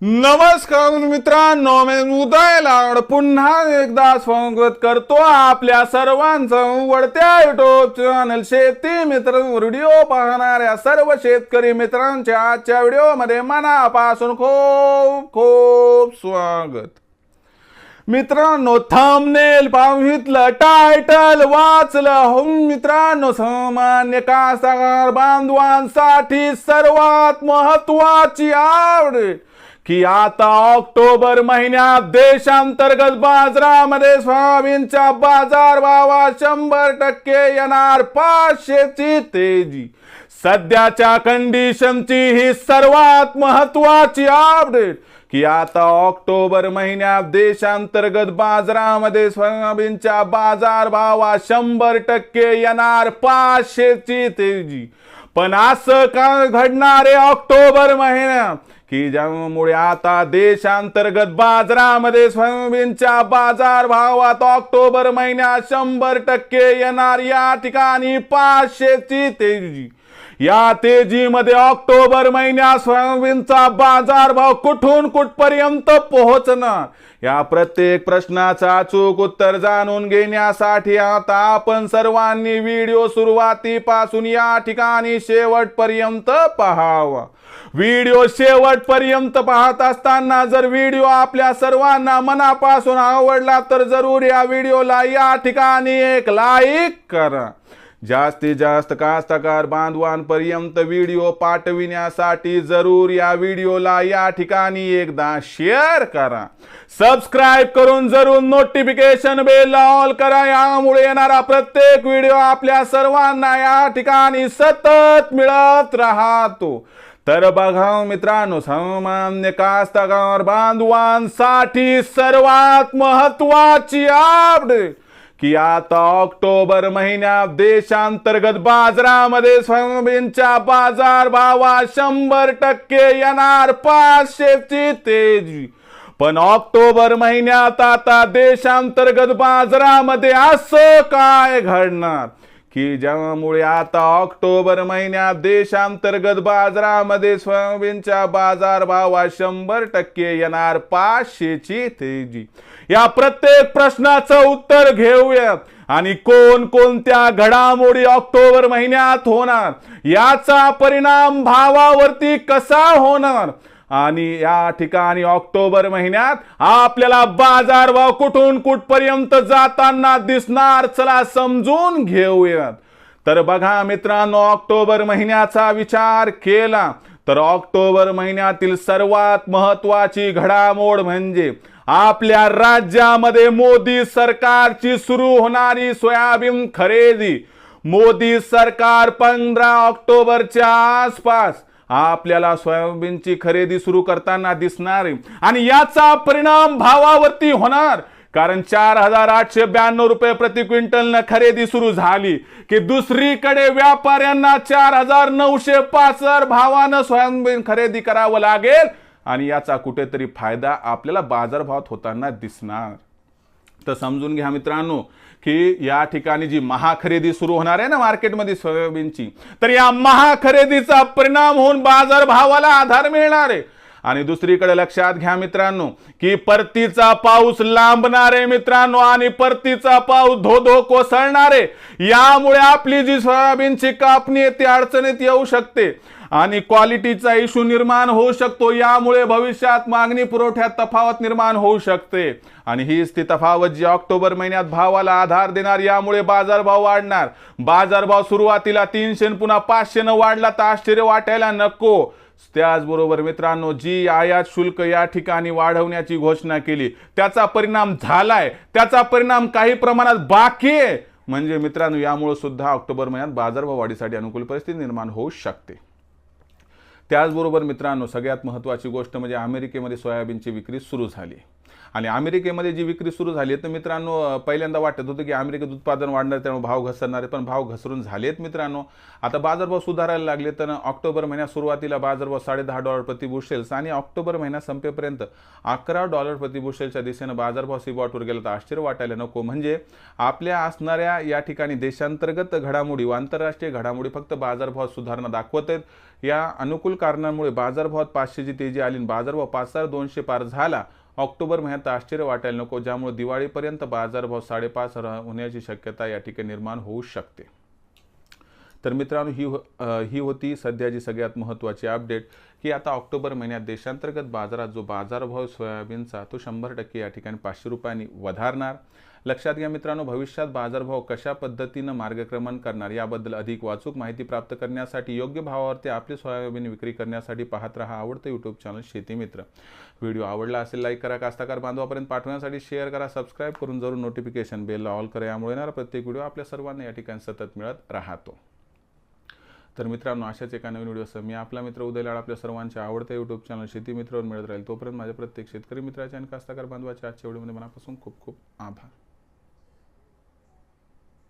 नमस्कार मित्रांनो, मी उदय लाड पुन्हा एकदा स्वागत करतो आपल्या सर्वांचं वडत्या युट्यूब चॅनल शेती मित्र व्हिडिओ पाहणाऱ्या सर्व शेतकरी मित्रांच्या आजच्या व्हिडिओमध्ये मनापासून खूप खूप स्वागत। मित्रांनो, थंबनेल पाहितलं, टायटल वाचलं हो मित्रांनो, सामान्य कास्तकार बांधवांसाठी सर्वात महत्त्वाची अपडेट की आता ऑक्टोबर महिन्यात देशांतर्गत बाजारामध्ये सोयाबीनच्या बाजारभावात 100% येणार 500ची तेजी। सध्याच्या कंडिशनची ही सर्वात महत्त्वाची अपडेट की आता ऑक्टोबर महिन्यात देशांतर्गत बाजारामध्ये सोयाबीनच्या बाजारभावात 100% येणार 500ची तेजी। पण असं काय घडणार आहे ऑक्टोबर महिन्यात की ज्यामुळे आता देशांतर्गत बाजारामध्ये सोयाबीनच्या बाजारभावात ऑक्टोबर महिन्यात 100% येणार या ठिकाणी 500ची तेजी। या तेजीमध्ये ऑक्टोबर महिन्यात सोयाबीनचा बाजारभाव कुठून कुठपर्यंत पोहोचणार या प्रत्येक प्रश्नाचं अचूक उत्तर जाणून घेण्यासाठी आता आपण सर्वांनी व्हिडिओ सुरुवातीपासून या ठिकाणी शेवटपर्यंत पाहावा। व्हिडिओ शेवटपर्यंत पाहत असताना जर व्हिडिओ आपल्या सर्वांना मनापासून आवडला तर जरूर या व्हिडिओला या ठिकाणी एक लाईक करा। जास्तीत जास्त कास्तकार बांधवांपर्यंत व्हिडिओ पाठविण्यासाठी जरूर या व्हिडिओला या ठिकाणी एकदा शेअर करा। सबस्क्राइब करून जरूर नोटिफिकेशन बेल ऑल करा, यामुळे येणारा प्रत्येक व्हिडिओ आपल्या सर्वांना या ठिकाणी सतत मिळत राहतो। तर बघा मित्रांनो, सामान्य कास्तकार बांधवांसाठी सर्वात महत्त्वाची अपडेट की आता ऑक्टोबर महिन्यात देशांतर्गत बाजारामध्ये सोयाबीनच्या बाजारभावात 100% येणार 500ची तेजी। पण ऑक्टोबर महिन्यात आता देशांतर्गत बाजारामध्ये असं काय घडणार की ज्यामुळे आता ऑक्टोबर महिन्यात देशांतर्गत बाजारामध्ये सोयाबीनच्या बाजारभावात 100% येणार 500ची तेजी। या प्रत्येक प्रश्नाचं उत्तर घेऊयात आणि कोणत्या घडामोडी ऑक्टोबर महिन्यात होणार, याचा परिणाम भावावरती कसा होणार आणि या ठिकाणी ऑक्टोबर महिन्यात आपल्याला बाजारभाव कुठून कुठपर्यंत जाताना दिसणार, चला समजून घेऊयात। तर बघा मित्रांनो, ऑक्टोबर महिन्याचा विचार केला तर ऑक्टोबर महिन्यातील सर्वात महत्त्वाची घडामोड म्हणजे आपल्या राज्यामध्ये मोदी सरकारची सुरू होणारी सोयाबीन खरेदी। मोदी सरकार 15 ऑक्टोबरच्या आसपास आपल्याला सोयाबीनची खरेदी सुरू करताना दिसणार आहे आणि याचा परिणाम भावावरती होणार, कारण 4892 रुपये प्रति क्विंटल खरेदी सुरू झाली की दुसरीकडे व्यापाऱ्यांना 4905 भावानं सोयाबीन खरेदी करावं लागेल आणि याचा कुठेतरी फायदा आपल्याला बाजारभावात होताना दिसणार। तर समजून घ्या मित्रांनो की या ठिकाणी जी महाखरेदी सुरू होणार आहे ना मार्केटमध्ये सोयाबीनची, तर या महाखरेदीचा परिणाम होऊन बाजारभावाला आधार मिळणार आहे। आणि दुसरीकडे लक्षात घ्या मित्रांनो की परतीचा पाऊस लांबणार आहे मित्रांनो, आणि परतीचा पाऊस धो कोसळणार आहे। यामुळे आपली जी सोयाबीनची कापणी आहे ती अडचणीत येऊ शकते आणि क्वालिटीचा इश्यू निर्माण होऊ शकतो। यामुळे भविष्यात मागणी पुरवठ्यात तफावत निर्माण होऊ शकते आणि हीच ती तफावत जी ऑक्टोबर महिन्यात भावाला आधार देणार। यामुळे बाजारभाव वाढणार। बाजारभाव सुरुवातीला 300 पुन्हा 500 वाढला तर आश्चर्य वाटायला नको। त्याचबरोबर मित्रांनो, जी आयात शुल्क या ठिकाणी वाढवण्याची घोषणा केली त्याचा परिणाम झालाय, त्याचा परिणाम काही प्रमाणात बाकी आहे। म्हणजे मित्रांनो, यामुळे सुद्धा ऑक्टोबर महिन्यात बाजारभाव वाढीसाठी अनुकूल परिस्थिती निर्माण होऊ शकते। त्याचबरोबर मित्रांनो, सगळ्यात महत्त्वाची गोष्ट म्हणजे अमेरिकेमध्ये सोयाबीनची विक्री सुरू झाली आणि अमेरिकेमध्ये जी विक्री सुरू झाली आहे तर मित्रांनो पहिल्यांदा वाटत होतं की अमेरिकेत उत्पादन वाढणार त्यामुळे भाव घसरणार आहे, पण भाव घसरून झालेत मित्रांनो. आता बाजारभाव सुधारायला लागले. तर ऑक्टोबर महिन्यात सुरुवातीला बाजारभाव $10.5 प्रति बुशेल्स आणि ऑक्टोबर महिना संपेपर्यंत $11 प्रति बुशेलच्या दिशेनं बाजारभाव सिबॉटवर गेला. तर आश्चर्य वाटायला नको. म्हणजे आपल्या असणाऱ्या या ठिकाणी देशांतर्गत घडामोडी व आंतरराष्ट्रीय घडामोडी फक्त बाजारभावात सुधारणा दाखवत आहेत. या अनुकूल कारणांमुळे बाजारभावात 500ची तेजी आली आणि बाजारभाव 5,200 पार झाला. ऑक्टोबर महिन्यात आश्चर्य वाटायला नको, ज्यामुळे दिवाळीपर्यंत बाजारभाव 5,500 होण्याची शक्यता या ठिकाणी निर्माण होऊ शकते. तर मित्रांनो ही होती सध्याची सगळ्यात महत्त्वाची अपडेट की आता ऑक्टोबर महिन्यात देशांतर्गत बाजारात जो बाजारभाव सोयाबीनचा तो 100% या ठिकाणी 500 रुपयांनी वधारणार. लक्षात घ्या मित्रांनो, भविष्यात बाजारभाव कशा पद्धतीनं मार्गक्रमण करणार याबद्दल अधिक वाचूक माहिती प्राप्त करण्यासाठी योग्य भावावरती आपली सोयाबीन विक्री करण्यासाठी पाहत रहा आवडतं यूट्यूब चॅनल शेती मित्र. व्हिडिओ आवडला असेल लाईक करा, कास्तकार बांधवापर्यंत पाठवण्यासाठी शेअर करा, सबस्क्राईब करून जरूर नोटिफिकेशन बेलला ऑल करा. यामुळे येणारा प्रत्येक व्हिडिओ आपल्या सर्वांना या ठिकाणी सतत मिळत राहतो. तर मित्रांनो, अशाच एका नवीन व्हिडिओसह मी आपला मित्र उदय लाड आपल्या सर्वांच्या आवडत्या यूट्यूब चॅनल शेती मित्रवर मिळत राहील. तोपर्यंत माझ्या प्रत्येक शेतकरी मित्राच्या आणि कास्तकार बांधवाच्या आजच्या व्हिडिओमध्ये मनापासून खूप खूप आभार.